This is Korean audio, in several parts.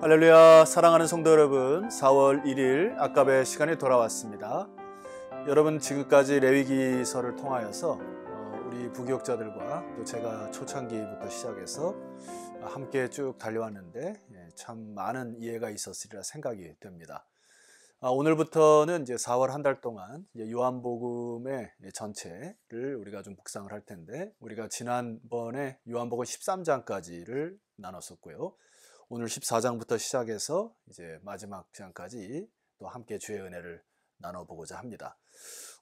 할렐루야, 사랑하는 성도 여러분, 4월 1일 아까배 시간이 돌아왔습니다. 여러분, 지금까지 레위기서를 통하여서 우리 부교육자들과 또 제가 초창기부터 시작해서 함께 쭉 달려왔는데 참 많은 이해가 있었으리라 생각이 됩니다. 오늘부터는 이제 4월 한 달 동안 요한복음의 전체를 우리가 좀 묵상을 할 텐데, 우리가 지난번에 요한복음 13장까지를 나눴었고요. 오늘 14장부터 시작해서 이제 마지막 장까지 또 함께 주의 은혜를 나눠보고자 합니다.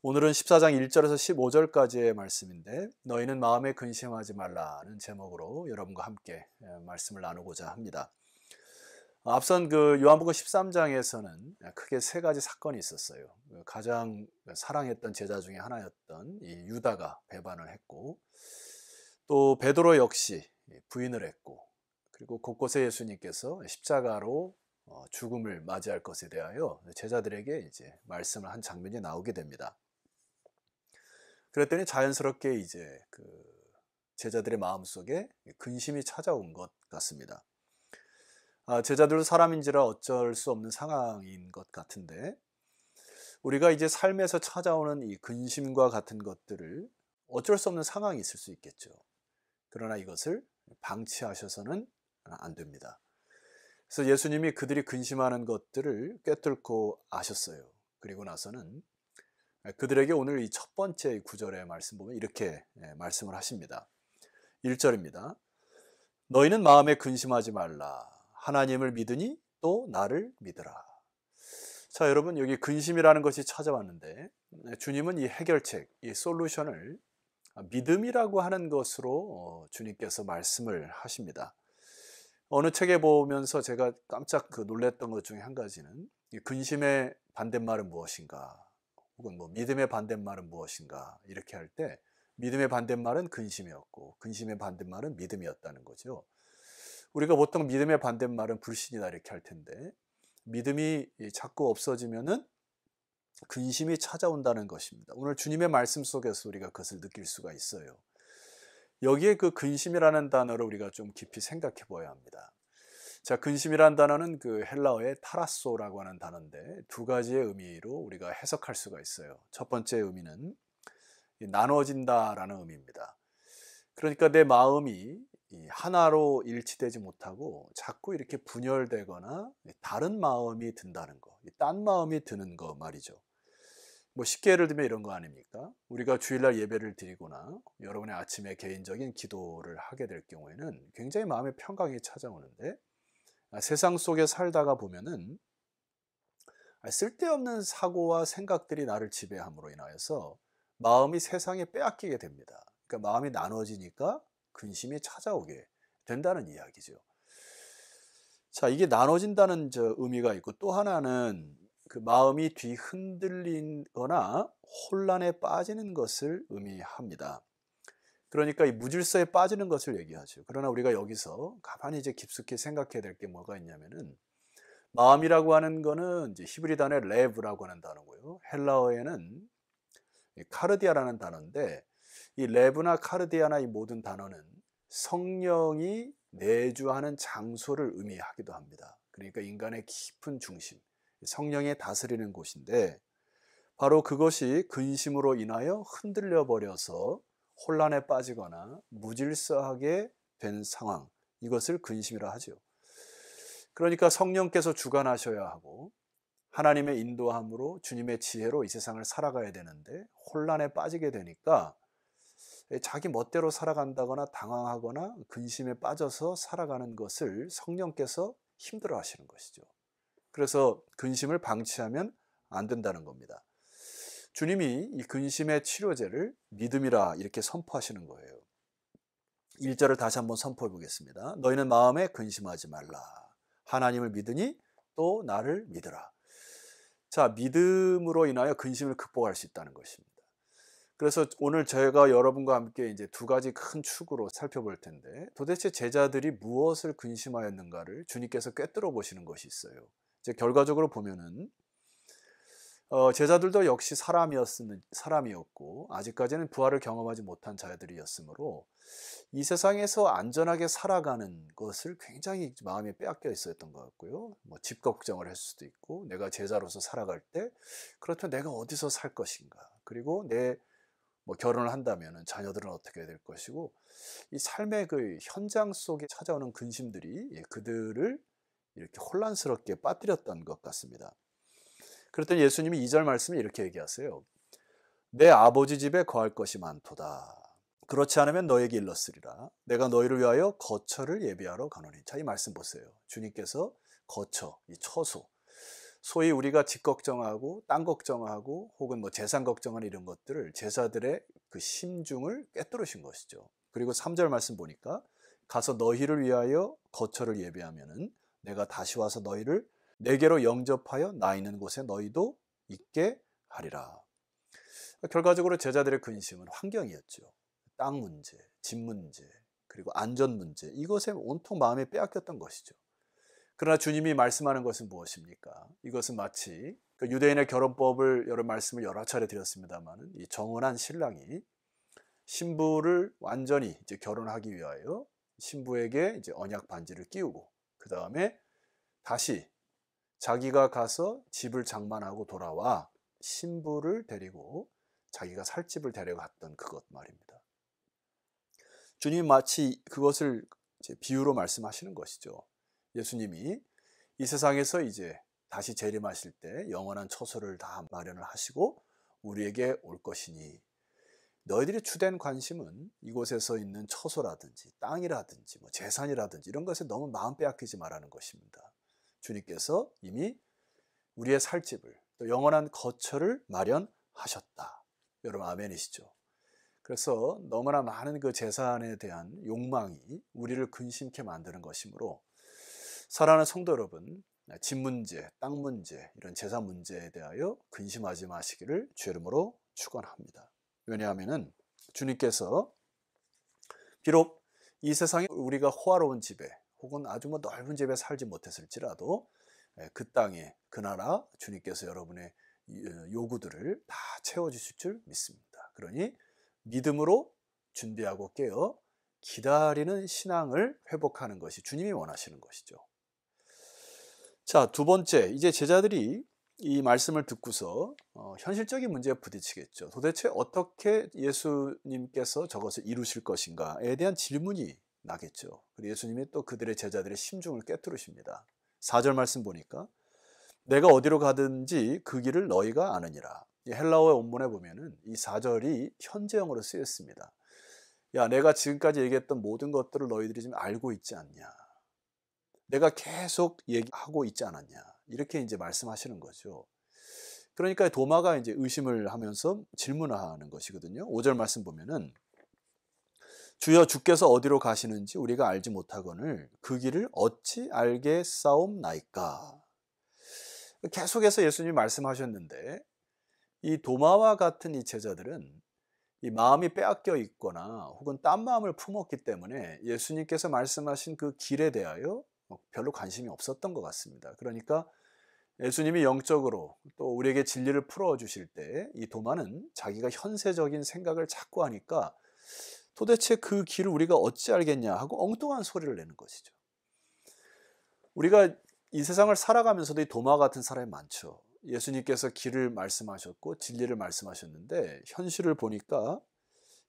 오늘은 14장 1절에서 15절까지의 말씀인데, 너희는 마음에 근심하지 말라는 제목으로 여러분과 함께 말씀을 나누고자 합니다. 앞선 그 요한복음 13장에서는 크게 세 가지 사건이 있었어요. 가장 사랑했던 제자 중에 하나였던 이 유다가 배반을 했고, 또 베드로 역시 부인을 했고, 그리고 곳곳에 예수님께서 십자가로 죽음을 맞이할 것에 대하여 제자들에게 이제 말씀을 한 장면이 나오게 됩니다. 그랬더니 자연스럽게 이제 그 제자들의 마음속에 근심이 찾아온 것 같습니다. 제자들도 사람인지라 어쩔 수 없는 상황인 것 같은데, 우리가 이제 삶에서 찾아오는 이 근심과 같은 것들을 어쩔 수 없는 상황이 있을 수 있겠죠. 그러나 이것을 방치하셔서는 안 됩니다. 그래서 예수님이 그들이 근심하는 것들을 꿰뚫고 아셨어요. 그리고 나서는 그들에게 오늘 이 첫 번째 구절의 말씀 보면 이렇게 말씀을 하십니다. 1절입니다. 너희는 마음에 근심하지 말라. 하나님을 믿으니 또 나를 믿으라. 자, 여러분, 여기 근심이라는 것이 찾아왔는데, 주님은 이 해결책, 이 솔루션을 믿음이라고 하는 것으로 주님께서 말씀을 하십니다. 어느 책에 보면서 제가 깜짝 놀랐던 것 중에 한 가지는, 이 근심의 반대말은 무엇인가, 혹은 뭐 믿음의 반대말은 무엇인가, 이렇게 할 때 믿음의 반대말은 근심이었고 근심의 반대말은 믿음이었다는 거죠. 우리가 보통 믿음의 반대말은 불신이다 이렇게 할 텐데, 믿음이 자꾸 없어지면은 근심이 찾아온다는 것입니다. 오늘 주님의 말씀 속에서 우리가 그것을 느낄 수가 있어요. 여기에 그 근심이라는 단어를 우리가 좀 깊이 생각해 봐야 합니다. 자, 근심이라는 단어는 그 헬라어의 타라소라고 하는 단어인데, 두 가지의 의미로 우리가 해석할 수가 있어요. 첫 번째 의미는 나눠진다라는 의미입니다. 그러니까 내 마음이 하나로 일치되지 못하고 자꾸 이렇게 분열되거나 다른 마음이 든다는 거, 딴 마음이 드는 거 말이죠. 뭐 쉽게 예를 들면 이런 거 아닙니까? 우리가 주일날 예배를 드리거나 여러분의 아침에 개인적인 기도를 하게 될 경우에는 굉장히 마음의 평강이 찾아오는데, 세상 속에 살다가 보면은 쓸데없는 사고와 생각들이 나를 지배함으로 인하여서 마음이 세상에 빼앗기게 됩니다. 그러니까 마음이 나눠지니까 근심이 찾아오게 된다는 이야기죠. 자, 이게 나눠진다는 의미가 있고, 또 하나는 그 마음이 뒤흔들리거나 혼란에 빠지는 것을 의미합니다. 그러니까 이 무질서에 빠지는 것을 얘기하죠. 그러나 우리가 여기서 가만히 이제 깊숙이 생각해야 될 게 뭐가 있냐면은, 마음이라고 하는 거는 이제 히브리 단어의 레브라고 하는 단어고요. 헬라어에는 카르디아라는 단어인데, 이 레브나 카르디아나 이 모든 단어는 성령이 내주하는 장소를 의미하기도 합니다. 그러니까 인간의 깊은 중심, 성령이 다스리는 곳인데, 바로 그것이 근심으로 인하여 흔들려 버려서 혼란에 빠지거나 무질서하게 된 상황, 이것을 근심이라 하죠. 그러니까 성령께서 주관하셔야 하고 하나님의 인도함으로 주님의 지혜로 이 세상을 살아가야 되는데, 혼란에 빠지게 되니까 자기 멋대로 살아간다거나 당황하거나 근심에 빠져서 살아가는 것을 성령께서 힘들어 하시는 것이죠. 그래서 근심을 방치하면 안 된다는 겁니다. 주님이 이 근심의 치료제를 믿음이라 이렇게 선포하시는 거예요. 1절을 다시 한번 선포해 보겠습니다. 너희는 마음에 근심하지 말라. 하나님을 믿으니 또 나를 믿으라. 자, 믿음으로 인하여 근심을 극복할 수 있다는 것입니다. 그래서 오늘 저희가 여러분과 함께 이제 두 가지 큰 축으로 살펴볼 텐데, 도대체 제자들이 무엇을 근심하였는가를 주님께서 꿰뚫어 보시는 것이 있어요. 이제 결과적으로 보면은 제자들도 역시 사람이었고 아직까지는 부활을 경험하지 못한 자들이었으므로 이 세상에서 안전하게 살아가는 것을 굉장히 마음에 빼앗겨 있었던 것 같고요. 뭐 집 걱정을 할 수도 있고, 내가 제자로서 살아갈 때 그렇다면 내가 어디서 살 것인가, 그리고 내 뭐 결혼을 한다면 자녀들은 어떻게 될 것이고, 이 삶의 그 현장 속에 찾아오는 근심들이 그들을 이렇게 혼란스럽게 빠뜨렸던 것 같습니다. 그랬더니 예수님이 2절 말씀에 이렇게 얘기하세요. 내 아버지 집에 거할 것이 많도다. 그렇지 않으면 너에게 일렀으리라. 내가 너희를 위하여 거처를 예비하러 가노니. 자, 이 말씀 보세요. 주님께서 거처, 이 처소, 소위 우리가 집 걱정하고 땅 걱정하고 혹은 뭐 재산 걱정하는 이런 것들을 제자들의 그 심중을 꿰뚫으신 것이죠. 그리고 3절 말씀 보니까 가서 너희를 위하여 거처를 예비하면은 내가 다시 와서 너희를 내게로 영접하여 나 있는 곳에 너희도 있게 하리라. 결과적으로 제자들의 근심은 환경이었죠. 땅 문제, 집 문제, 그리고 안전 문제, 이것에 온통 마음에 빼앗겼던 것이죠. 그러나 주님이 말씀하는 것은 무엇입니까? 이것은 마치 그 유대인의 결혼법을 여러 말씀을 여러 차례 드렸습니다만, 이 정혼한 신랑이 신부를 완전히 이제 결혼하기 위하여 신부에게 이제 언약 반지를 끼우고 그 다음에 다시 자기가 가서 집을 장만하고 돌아와 신부를 데리고 자기가 살 집을 데려갔던 그것 말입니다. 주님이 마치 그것을 이제 비유로 말씀하시는 것이죠. 예수님이 이 세상에서 이제 다시 재림하실 때 영원한 처소를 다 마련을 하시고 우리에게 올 것이니 너희들의 주된 관심은 이곳에서 있는 처소라든지 땅이라든지 뭐 재산이라든지 이런 것에 너무 마음 빼앗기지 말라는 것입니다. 주님께서 이미 우리의 살 집을 또 영원한 거처를 마련하셨다. 여러분 아멘이시죠? 그래서 너무나 많은 그 재산에 대한 욕망이 우리를 근심케 만드는 것이므로 사랑하는 성도 여러분, 집 문제, 땅 문제, 이런 재산 문제에 대하여 근심하지 마시기를 주 이름으로 축원합니다. 왜냐하면 주님께서 비록 이 세상에 우리가 호화로운 집에 혹은 아주 뭐 넓은 집에 살지 못했을지라도 그 땅에 그 나라 주님께서 여러분의 요구들을 다 채워주실 줄 믿습니다. 그러니 믿음으로 준비하고 깨어 기다리는 신앙을 회복하는 것이 주님이 원하시는 것이죠. 자, 두 번째, 이제 제자들이 이 말씀을 듣고서 현실적인 문제에 부딪히겠죠. 도대체 어떻게 예수님께서 저것을 이루실 것인가에 대한 질문이 나겠죠. 그리고 예수님이 또 그들의 제자들의 심중을 꿰뚫으십니다. 4절 말씀 보니까 내가 어디로 가든지 그 길을 너희가 아느니라. 이 헬라어의 원문에 보면은 이 4절이 현재형으로 쓰였습니다. 야, 내가 지금까지 얘기했던 모든 것들을 너희들이 지금 알고 있지 않냐. 내가 계속 얘기하고 있지 않았냐. 이렇게 이제 말씀하시는 거죠. 그러니까 도마가 이제 의심을 하면서 질문하는 것이거든요. 5절 말씀 보면은 주여 주께서 어디로 가시는지 우리가 알지 못하거늘 그 길을 어찌 알겠사옵나이까. 계속해서 예수님이 말씀하셨는데 이 도마와 같은 이 제자들은 이 마음이 빼앗겨 있거나 혹은 딴 마음을 품었기 때문에 예수님께서 말씀하신 그 길에 대하여 별로 관심이 없었던 것 같습니다. 그러니까 예수님이 영적으로 또 우리에게 진리를 풀어주실 때 이 도마는 자기가 현세적인 생각을 자꾸 하니까 도대체 그 길을 우리가 어찌 알겠냐 하고 엉뚱한 소리를 내는 것이죠. 우리가 이 세상을 살아가면서도 이 도마 같은 사람이 많죠. 예수님께서 길을 말씀하셨고 진리를 말씀하셨는데 현실을 보니까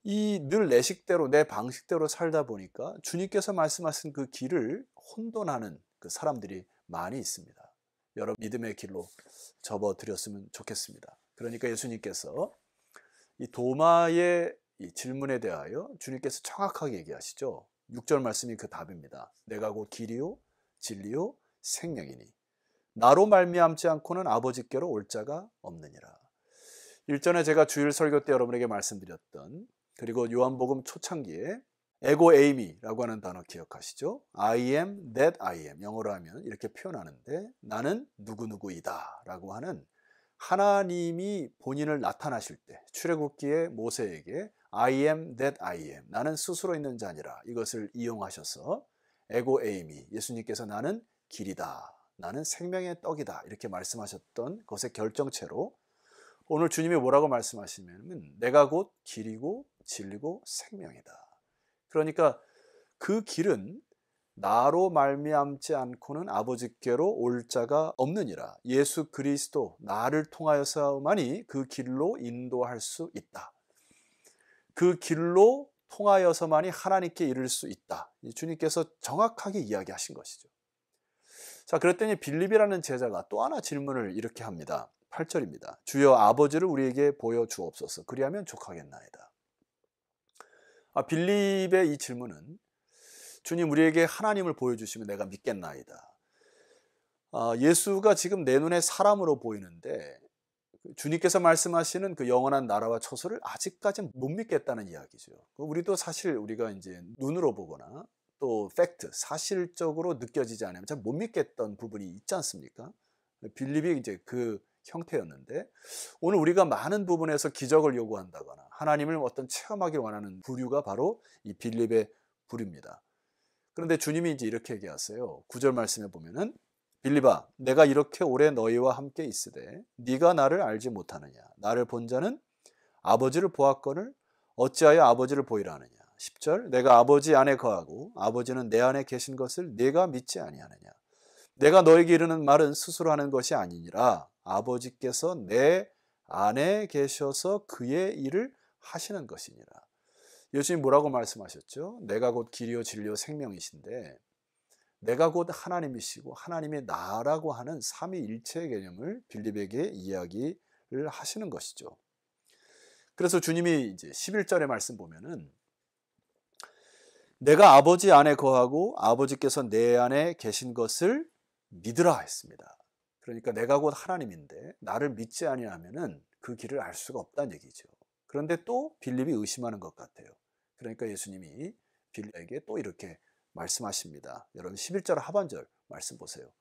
이 늘 내 식대로 내 방식대로 살다 보니까 주님께서 말씀하신 그 길을 혼돈하는 그 사람들이 많이 있습니다. 여러 믿음의 길로 접어드렸으면 좋겠습니다. 그러니까 예수님께서 이 도마의 이 질문에 대하여 주님께서 정확하게 얘기하시죠. 6절 말씀이 그 답입니다. 내가 곧 길이요 진리요 생명이니 나로 말미암지 않고는 아버지께로 올 자가 없느니라. 일전에 제가 주일 설교 때 여러분에게 말씀드렸던 그리고 요한복음 초창기에 에고 에이미라고 하는 단어 기억하시죠? I am that I am. 영어로 하면 이렇게 표현하는데 나는 누구누구이다 라고 하는 하나님이 본인을 나타나실 때 출애굽기에 모세에게 I am that I am. 나는 스스로 있는 자니라. 이것을 이용하셔서 에고 에이미. 예수님께서 나는 길이다. 나는 생명의 떡이다. 이렇게 말씀하셨던 것의 결정체로 오늘 주님이 뭐라고 말씀하시냐면 내가 곧 길이고 진리고 생명이다. 그러니까 그 길은 나로 말미암지 않고는 아버지께로 올 자가 없느니라. 예수 그리스도 나를 통하여서만이 그 길로 인도할 수 있다. 그 길로 통하여서만이 하나님께 이를 수 있다. 주님께서 정확하게 이야기하신 것이죠. 자, 그랬더니 빌립이라는 제자가 또 하나 질문을 이렇게 합니다. 8절입니다. 주여 아버지를 우리에게 보여주옵소서. 그리하면 족하겠나이다. 빌립의 이 질문은 주님 우리에게 하나님을 보여주시면 내가 믿겠나이다. 예수가 지금 내 눈에 사람으로 보이는데 주님께서 말씀하시는 그 영원한 나라와 처소를 아직까지 못 믿겠다는 이야기죠. 우리도 사실 우리가 이제 눈으로 보거나 또 팩트, 사실적으로 느껴지지 않으면 잘 못 믿겠던 부분이 있지 않습니까? 빌립이 이제 그 형태였는데 오늘 우리가 많은 부분에서 기적을 요구한다거나 하나님을 어떤 체험하길 원하는 부류가 바로 이 빌립의 부류입니다. 그런데 주님이 이제 이렇게 얘기하세요. 9절 말씀에 보면은 빌립아 내가 이렇게 오래 너희와 함께 있으되 네가 나를 알지 못하느냐 나를 본 자는 아버지를 보았거늘 어찌하여 아버지를 보이라 하느냐 10절 내가 아버지 안에 거하고 아버지는 내 안에 계신 것을 네가 믿지 아니하느냐 내가 너에게 이르는 말은 스스로 하는 것이 아니니라 아버지께서 내 안에 계셔서 그의 일을 하시는 것이니라. 예수님 뭐라고 말씀하셨죠? 내가 곧 길이요 진리요 생명이신데 내가 곧 하나님이시고 하나님이 나라고 하는 삼위일체의 개념을 빌립에게 이야기를 하시는 것이죠. 그래서 주님이 이제 11절의 말씀 보면은 내가 아버지 안에 거하고 아버지께서 내 안에 계신 것을 믿으라 했습니다. 그러니까 내가 곧 하나님인데 나를 믿지 아니하면은 그 길을 알 수가 없다는 얘기죠. 그런데 또 빌립이 의심하는 것 같아요. 그러니까 예수님이 빌립에게 또 이렇게 말씀하십니다. 여러분 11절 하반절 말씀 보세요.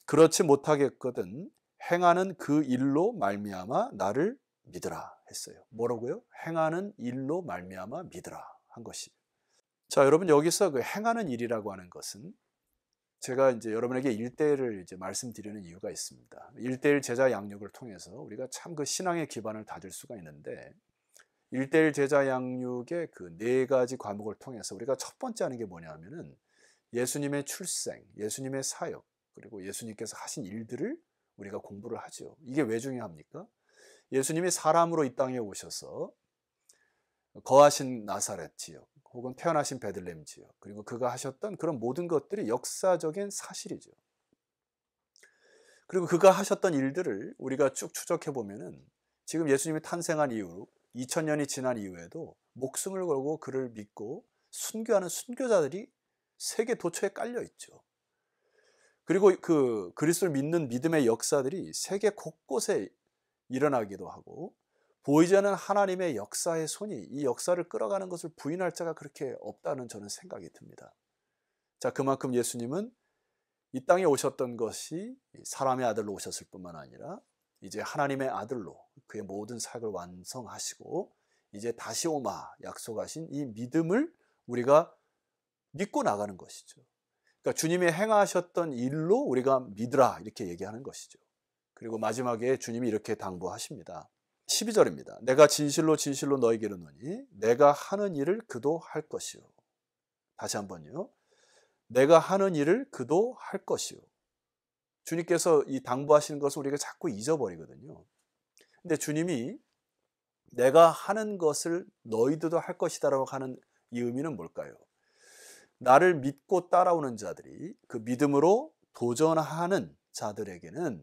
그렇지 못하겠거든 행하는 그 일로 말미암아 나를 믿으라 했어요. 뭐라고요? 행하는 일로 말미암아 믿으라 한 것이. 자, 여러분 여기서 그 행하는 일이라고 하는 것은 제가 이제 여러분에게 1대1을 이제 말씀드리는 이유가 있습니다. 1대1 제자 양육을 통해서 우리가 참 그 신앙의 기반을 다질 수가 있는데 1대1 제자 양육의 그 4가지 과목을 통해서 우리가 첫 번째 하는 게 뭐냐면은 예수님의 출생, 예수님의 사역, 그리고 예수님께서 하신 일들을 우리가 공부를 하죠. 이게 왜 중요합니까? 예수님이 사람으로 이 땅에 오셔서 거하신 나사렛 지역, 혹은 태어나신 베들레헴 지역, 그리고 그가 하셨던 그런 모든 것들이 역사적인 사실이죠. 그리고 그가 하셨던 일들을 우리가 쭉 추적해 보면은 지금 예수님이 탄생한 이후 2000년이 지난 이후에도 목숨을 걸고 그를 믿고 순교하는 순교자들이 세계 도처에 깔려 있죠. 그리고 그 그리스도를 믿는 믿음의 역사들이 세계 곳곳에 일어나기도 하고 보이지 않는 하나님의 역사의 손이 이 역사를 끌어가는 것을 부인할 자가 그렇게 없다는 저는 생각이 듭니다. 자, 그만큼 예수님은 이 땅에 오셨던 것이 사람의 아들로 오셨을 뿐만 아니라 이제 하나님의 아들로 그의 모든 사역을 완성하시고 이제 다시 오마 약속하신 이 믿음을 우리가 믿고 나가는 것이죠. 그러니까 주님이 행하셨던 일로 우리가 믿으라 이렇게 얘기하는 것이죠. 그리고 마지막에 주님이 이렇게 당부하십니다. 12절입니다. 내가 진실로 진실로 너에게 이르노니 내가 하는 일을 그도 할 것이요. 다시 한번요. 내가 하는 일을 그도 할 것이요. 주님께서 이 당부하시는 것을 우리가 자꾸 잊어버리거든요. 근데 주님이 내가 하는 것을 너희들도 할 것이다라고 하는 이 의미는 뭘까요? 나를 믿고 따라오는 자들이 그 믿음으로 도전하는 자들에게는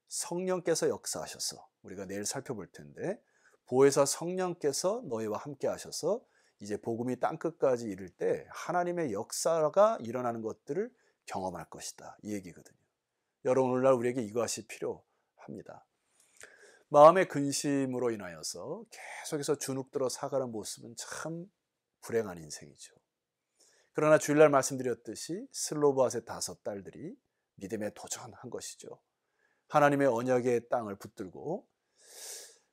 성령께서 역사하셔서 우리가 내일 살펴볼 텐데 보혜사 성령께서 너희와 함께 하셔서 이제 복음이 땅끝까지 이를 때 하나님의 역사가 일어나는 것들을 경험할 것이다 이 얘기거든요. 여러분 오늘날 우리에게 이것이 필요합니다. 마음의 근심으로 인하여서 계속해서 주눅들어 사가는 모습은 참 불행한 인생이죠. 그러나 주일날 말씀드렸듯이 슬로바스의 5딸들이 믿음에 도전한 것이죠. 하나님의 언약의 땅을 붙들고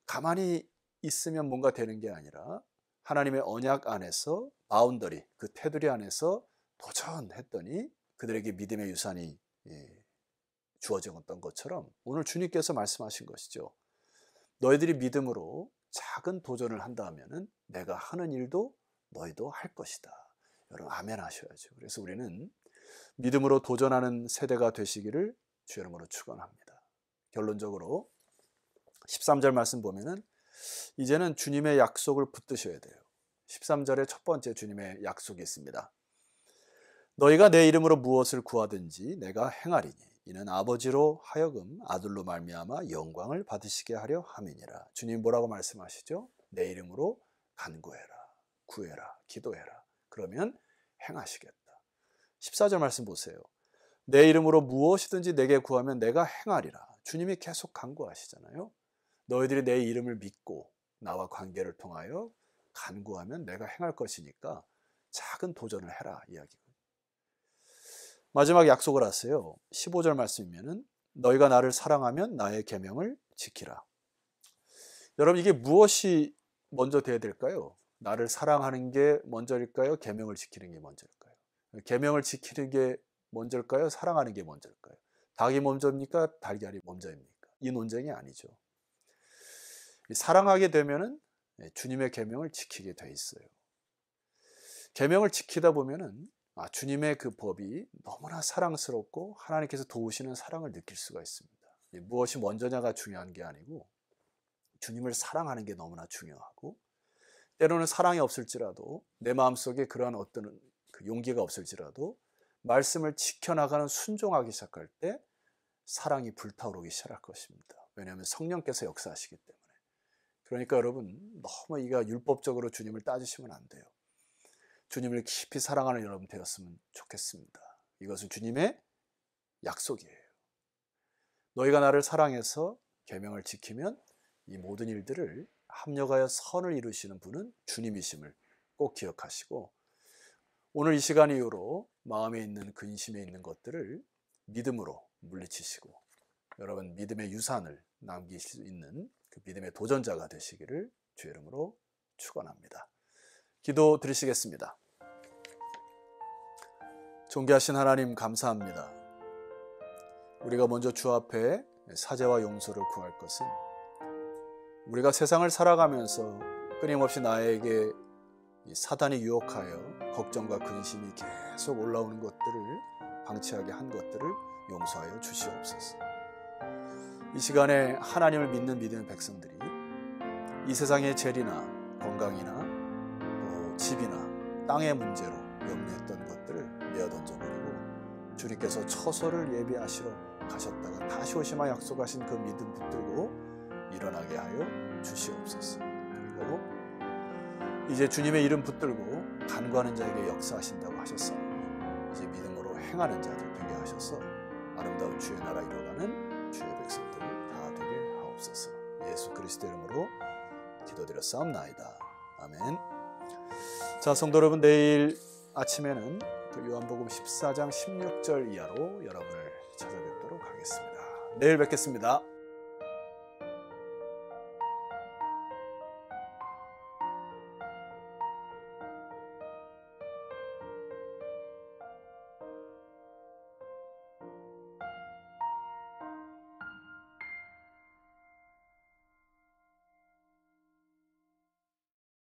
가만히 있으면 뭔가 되는 게 아니라 하나님의 언약 안에서 바운더리, 그 테두리 안에서 도전했더니 그들에게 믿음의 유산이 주어졌던 것처럼 오늘 주님께서 말씀하신 것이죠. 너희들이 믿음으로 작은 도전을 한다면은 내가 하는 일도 너희도 할 것이다. 여러분 아멘 하셔야죠. 그래서 우리는 믿음으로 도전하는 세대가 되시기를 주의 이름으로 축원합니다. 결론적으로 13절 말씀 보면은 이제는 주님의 약속을 붙드셔야 돼요. 13절에 첫 번째 주님의 약속이 있습니다. 너희가 내 이름으로 무엇을 구하든지 내가 행하리니 이는 아버지로 하여금 아들로 말미암아 영광을 받으시게 하려 함이니라. 주님 뭐라고 말씀하시죠? 내 이름으로 간구해라, 구해라, 기도해라. 그러면 행하시겠다. 14절 말씀 보세요. 내 이름으로 무엇이든지 내게 구하면 내가 행하리라. 주님이 계속 간구하시잖아요. 너희들이 내 이름을 믿고 나와 관계를 통하여 간구하면 내가 행할 것이니까 작은 도전을 해라 이야기고. 마지막 약속을 하세요. 15절 말씀이면은 너희가 나를 사랑하면 나의 계명을 지키라. 여러분 이게 무엇이 먼저 돼야 될까요? 나를 사랑하는 게 먼저일까요? 계명을 지키는 게 먼저일까요? 계명을 지키는 게 먼저일까요? 사랑하는 게 먼저일까요? 닭이 먼저입니까? 달걀이 먼저입니까? 이 논쟁이 아니죠. 사랑하게 되면은 주님의 계명을 지키게 돼 있어요. 계명을 지키다 보면은 주님의 그 법이 너무나 사랑스럽고 하나님께서 도우시는 사랑을 느낄 수가 있습니다. 무엇이 먼저냐가 중요한 게 아니고 주님을 사랑하는 게 너무나 중요하고, 때로는 사랑이 없을지라도 내 마음속에 그러한 어떤 그 용기가 없을지라도 말씀을 지켜나가는 순종하기 시작할 때 사랑이 불타오르기 시작할 것입니다. 왜냐하면 성령께서 역사하시기 때문에. 그러니까 여러분 너무 이가 율법적으로 주님을 따지시면 안 돼요. 주님을 깊이 사랑하는 여러분 되었으면 좋겠습니다. 이것은 주님의 약속이에요. 너희가 나를 사랑해서 계명을 지키면 이 모든 일들을 합력하여 선을 이루시는 분은 주님이심을 꼭 기억하시고, 오늘 이 시간 이후로 마음에 있는 근심에 있는 것들을 믿음으로 물리치시고 여러분 믿음의 유산을 남기실 수 있는 그 믿음의 도전자가 되시기를 주의 이름으로 축원합니다. 기도 드리시겠습니다. 존귀하신 하나님 감사합니다. 우리가 먼저 주 앞에 사죄와 용서를 구할 것은 우리가 세상을 살아가면서 끊임없이 나에게 사단이 유혹하여 걱정과 근심이 계속 올라오는 것들을 방치하게 한 것들을 용서하여 주시옵소서. 이 시간에 하나님을 믿는 믿음의 백성들이 이 세상의 재리나 건강이나 또 집이나 땅의 문제로 염려했던 것들을 내어 던져버리고 주님께서 처소를 예비하시러 가셨다가 다시 오시마 약속하신 그 믿음 붙들고 일어나게 하여 주시옵소서. 그리고 이제 주님의 이름 붙들고 간구하는 자에게 역사하신다고 하셨사오니 이제 믿음으로 행하는 자들 되게 하셔서 아름다운 주의 나라 이뤄가는 주의 백성들 다 되게 하옵소서. 예수 그리스도 이름으로 기도드렸사옵나이다. 아멘. 자, 성도 여러분, 내일 아침에는 그 요한복음 14장 16절 이하로 여러분을 찾아뵙도록 하겠습니다. 내일 뵙겠습니다.